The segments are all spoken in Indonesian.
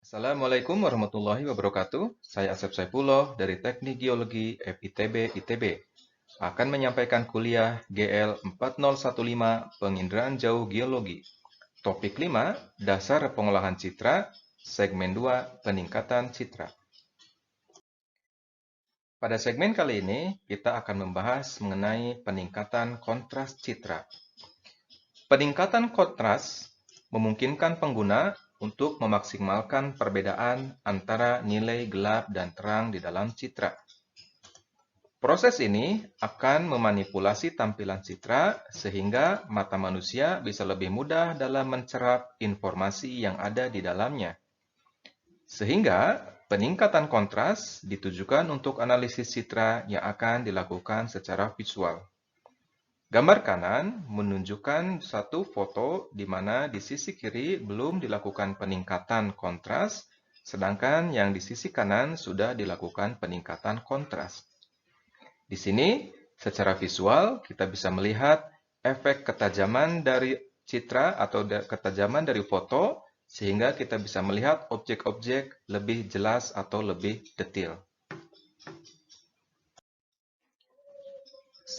Assalamualaikum warahmatullahi wabarakatuh. Saya Asep Saifullah dari Teknik Geologi FITB ITB. Akan menyampaikan kuliah GL 4015 Penginderaan Jauh Geologi. Topik 5, Dasar Pengolahan Citra, segmen 2, Peningkatan Citra. Pada segmen kali ini, kita akan membahas mengenai peningkatan kontras citra. Peningkatan kontras memungkinkan pengguna untuk memaksimalkan perbedaan antara nilai gelap dan terang di dalam citra. Proses ini akan memanipulasi tampilan citra sehingga mata manusia bisa lebih mudah dalam mencerap informasi yang ada di dalamnya. Sehingga peningkatan kontras ditujukan untuk analisis citra yang akan dilakukan secara visual. Gambar kanan menunjukkan satu foto di mana di sisi kiri belum dilakukan peningkatan kontras, sedangkan yang di sisi kanan sudah dilakukan peningkatan kontras. Di sini, secara visual kita bisa melihat efek ketajaman dari citra atau ketajaman dari foto, sehingga kita bisa melihat objek-objek lebih jelas atau lebih detail.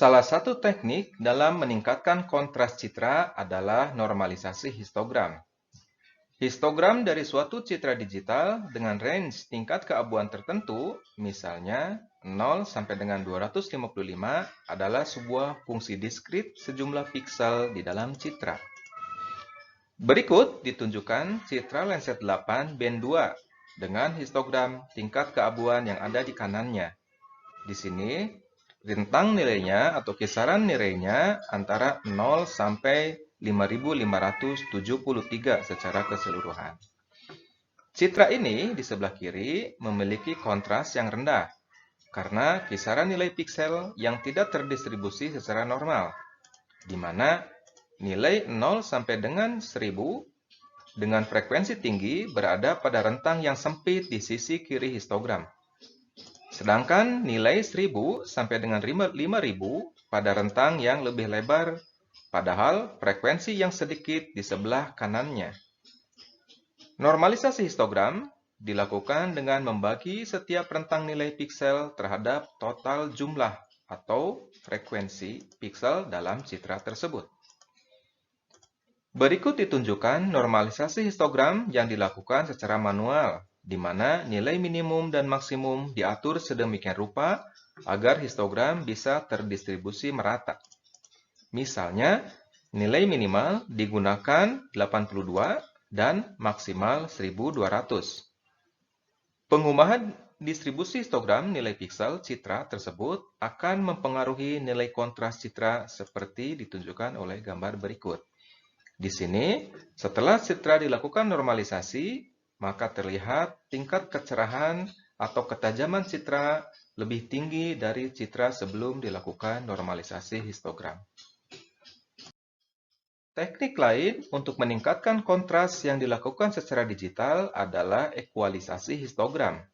Salah satu teknik dalam meningkatkan kontras citra adalah normalisasi histogram. Histogram dari suatu citra digital dengan range tingkat keabuan tertentu, misalnya 0 sampai dengan 255, adalah sebuah fungsi diskrit sejumlah piksel di dalam citra. Berikut ditunjukkan citra Landsat 8 band 2 dengan histogram tingkat keabuan yang ada di kanannya. Di sini, rentang nilainya atau kisaran nilainya antara 0 sampai 5573 secara keseluruhan. Citra ini di sebelah kiri memiliki kontras yang rendah karena kisaran nilai piksel yang tidak terdistribusi secara normal, di mana nilai 0 sampai dengan 1000 dengan frekuensi tinggi berada pada rentang yang sempit di sisi kiri histogram. Sedangkan nilai 1000 sampai dengan 5000 pada rentang yang lebih lebar, padahal frekuensi yang sedikit di sebelah kanannya. Normalisasi histogram dilakukan dengan membagi setiap rentang nilai piksel terhadap total jumlah atau frekuensi piksel dalam citra tersebut. Berikut ditunjukkan normalisasi histogram yang dilakukan secara manual, di mana nilai minimum dan maksimum diatur sedemikian rupa agar histogram bisa terdistribusi merata. Misalnya, nilai minimal digunakan 82 dan maksimal 1200. Pengubahan distribusi histogram nilai piksel citra tersebut akan mempengaruhi nilai kontras citra seperti ditunjukkan oleh gambar berikut. Di sini, setelah citra dilakukan normalisasi, maka terlihat tingkat kecerahan atau ketajaman citra lebih tinggi dari citra sebelum dilakukan normalisasi histogram. Teknik lain untuk meningkatkan kontras yang dilakukan secara digital adalah ekualisasi histogram.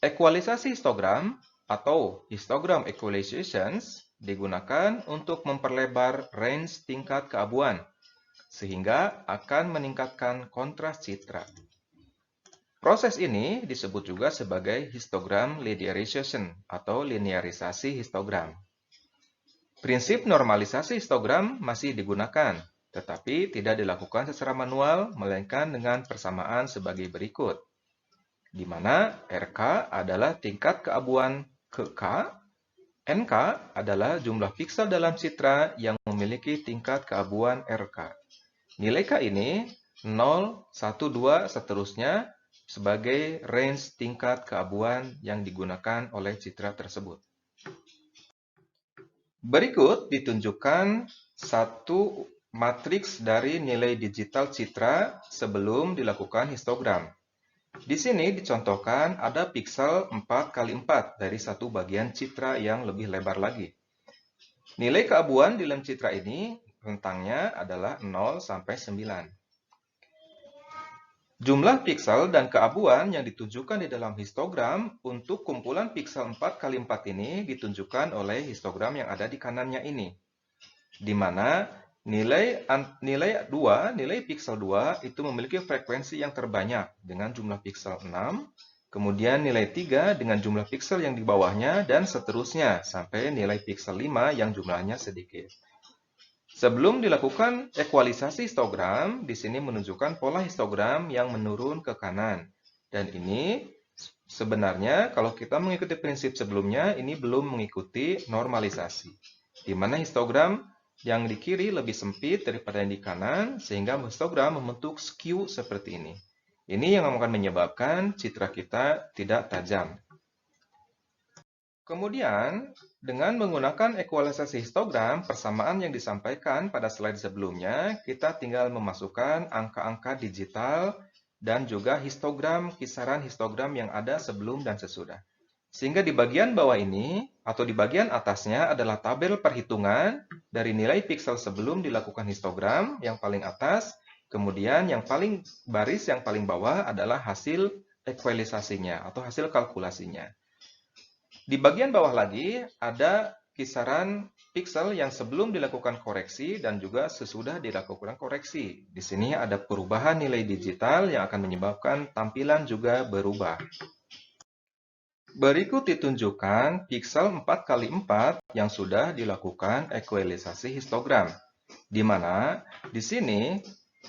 Ekualisasi histogram atau histogram equalizations digunakan untuk memperlebar range tingkat keabuan, sehingga akan meningkatkan kontras citra. Proses ini disebut juga sebagai histogram linearization atau linearisasi histogram. Prinsip normalisasi histogram masih digunakan, tetapi tidak dilakukan secara manual, melainkan dengan persamaan sebagai berikut, di mana RK adalah tingkat keabuan ke K, NK adalah jumlah piksel dalam citra yang memiliki tingkat keabuan RK. Nilai K ini 0, 1, 2, seterusnya sebagai range tingkat keabuan yang digunakan oleh citra tersebut. Berikut ditunjukkan satu matriks dari nilai digital citra sebelum dilakukan histogram. Di sini dicontohkan ada piksel 4x4 dari satu bagian citra yang lebih lebar lagi. Nilai keabuan di dalam citra ini rentangnya adalah 0 sampai 9. Jumlah piksel dan keabuan yang ditunjukkan di dalam histogram untuk kumpulan piksel 4x4 ini ditunjukkan oleh histogram yang ada di kanannya ini, di mana Nilai piksel 2 itu memiliki frekuensi yang terbanyak dengan jumlah piksel 6, kemudian nilai 3 dengan jumlah piksel yang di bawahnya, dan seterusnya sampai nilai piksel 5 yang jumlahnya sedikit. Sebelum dilakukan ekualisasi histogram, di sini menunjukkan pola histogram yang menurun ke kanan. Dan ini sebenarnya kalau kita mengikuti prinsip sebelumnya, ini belum mengikuti normalisasi. Di mana histogram yang di kiri lebih sempit daripada yang di kanan, sehingga histogram membentuk skew seperti ini. Ini yang akan menyebabkan citra kita tidak tajam. Kemudian, dengan menggunakan ekualisasi histogram, persamaan yang disampaikan pada slide sebelumnya, kita tinggal memasukkan angka-angka digital dan juga histogram, kisaran histogram yang ada sebelum dan sesudah. Sehingga di bagian bawah ini, atau di bagian atasnya adalah tabel perhitungan dari nilai piksel sebelum dilakukan histogram, yang paling atas, kemudian yang paling baris yang paling bawah adalah hasil ekualisasinya, atau hasil kalkulasinya. Di bagian bawah lagi, ada kisaran piksel yang sebelum dilakukan koreksi dan juga sesudah dilakukan koreksi. Di sini ada perubahan nilai digital yang akan menyebabkan tampilan juga berubah. Berikut ditunjukkan piksel 4x4 yang sudah dilakukan ekualisasi histogram, di mana di sini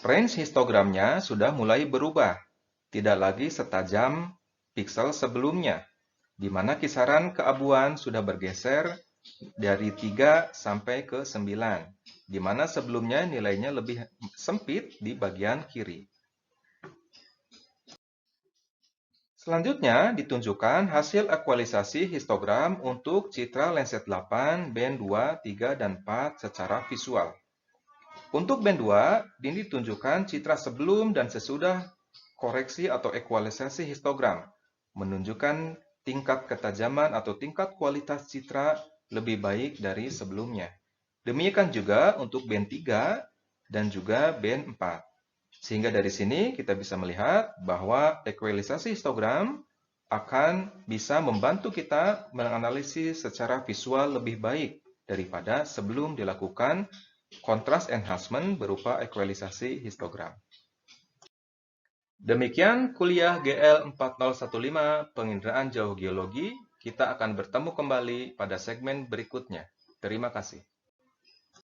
range histogramnya sudah mulai berubah, tidak lagi setajam piksel sebelumnya, di mana kisaran keabuan sudah bergeser dari 3 sampai ke 9, di mana sebelumnya nilainya lebih sempit di bagian kiri. Selanjutnya ditunjukkan hasil ekualisasi histogram untuk citra Landsat 8, band 2, 3, dan 4 secara visual. Untuk band 2, ini ditunjukkan citra sebelum dan sesudah koreksi atau ekualisasi histogram, menunjukkan tingkat ketajaman atau tingkat kualitas citra lebih baik dari sebelumnya. Demikian juga untuk band 3 dan juga band 4. Sehingga dari sini kita bisa melihat bahwa ekualisasi histogram akan bisa membantu kita menganalisis secara visual lebih baik daripada sebelum dilakukan contrast enhancement berupa ekualisasi histogram. Demikian kuliah GL 4015 Penginderaan Jauh Geologi. Kita akan bertemu kembali pada segmen berikutnya. Terima kasih.